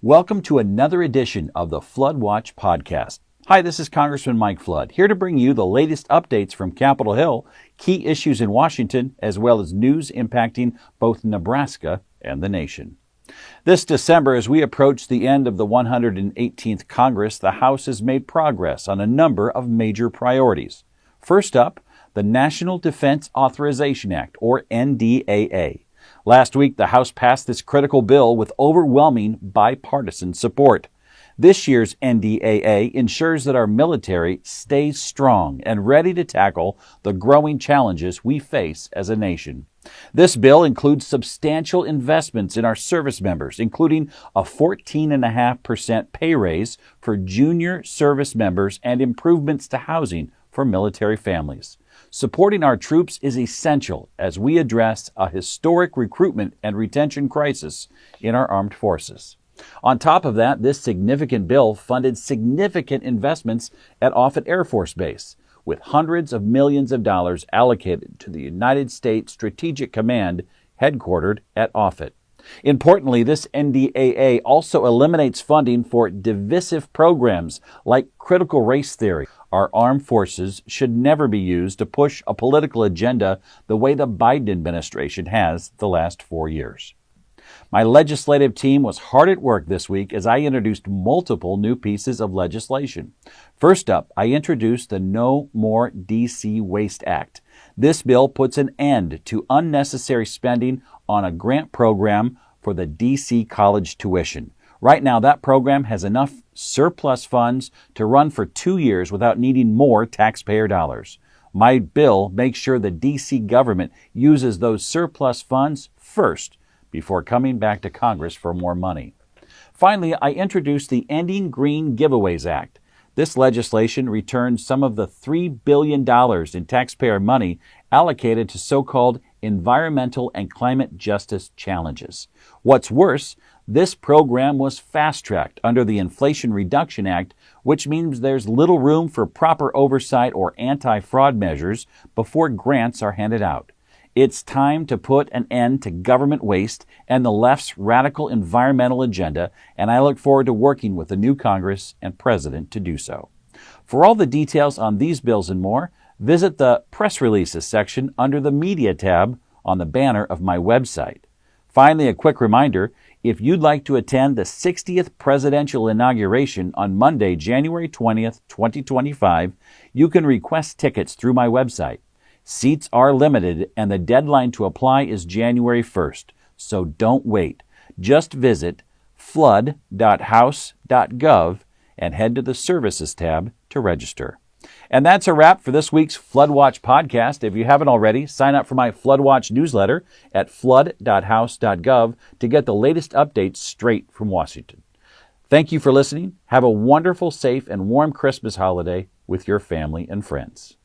Welcome to another edition of the Flood Watch podcast. Hi, this is Congressman Mike Flood, here to bring you the latest updates from Capitol Hill, key issues in Washington, as well as news impacting both Nebraska and the nation. This December, as we approach the end of the 118th Congress, the House has made progress on a number of major priorities. First up, the National Defense Authorization Act, or NDAA. Last week, the House passed this critical bill with overwhelming bipartisan support. This year's NDAA ensures that our military stays strong and ready to tackle the growing challenges we face as a nation. This bill includes substantial investments in our service members, including a 14.5% pay raise for junior service members and improvements to housing for military families. Supporting our troops is essential as we address a historic recruitment and retention crisis in our armed forces. On top of that, this significant bill funded significant investments at Offutt Air Force Base, with hundreds of millions of dollars allocated to the United States Strategic Command headquartered at Offutt. Importantly, this NDAA also eliminates funding for divisive programs like critical race theory. Our armed forces should never be used to push a political agenda the way the Biden administration has the last 4 years. My legislative team was hard at work this week as I introduced multiple new pieces of legislation. First up, I introduced the No More D.C. Waste Act. This bill puts an end to unnecessary spending on a grant program for the D.C. college tuition. Right now, that program has enough surplus funds to run for 2 years without needing more taxpayer dollars. My bill makes sure the D.C. government uses those surplus funds first before coming back to Congress for more money. Finally, I introduced the Ending Green Giveaways Act. This legislation returns some of the $3 billion in taxpayer money allocated to so-called environmental and climate justice challenges. What's worse, this program was fast-tracked under the Inflation Reduction Act, which means there's little room for proper oversight or anti-fraud measures before grants are handed out. It's time to put an end to government waste and the left's radical environmental agenda, and I look forward to working with the new Congress and President to do so. For all the details on these bills and more, visit the Press Releases section under the Media tab on the banner of my website. Finally, a quick reminder, if you'd like to attend the 60th presidential inauguration on Monday, January 20th, 2025, you can request tickets through my website. Seats are limited, and the deadline to apply is January 1st, so don't wait. Just visit flood.house.gov and head to the Services tab to register. And that's a wrap for this week's Flood Watch podcast. If you haven't already, sign up for my Flood Watch newsletter at flood.house.gov to get the latest updates straight from Washington. Thank you for listening. Have a wonderful, safe, and warm Christmas holiday with your family and friends.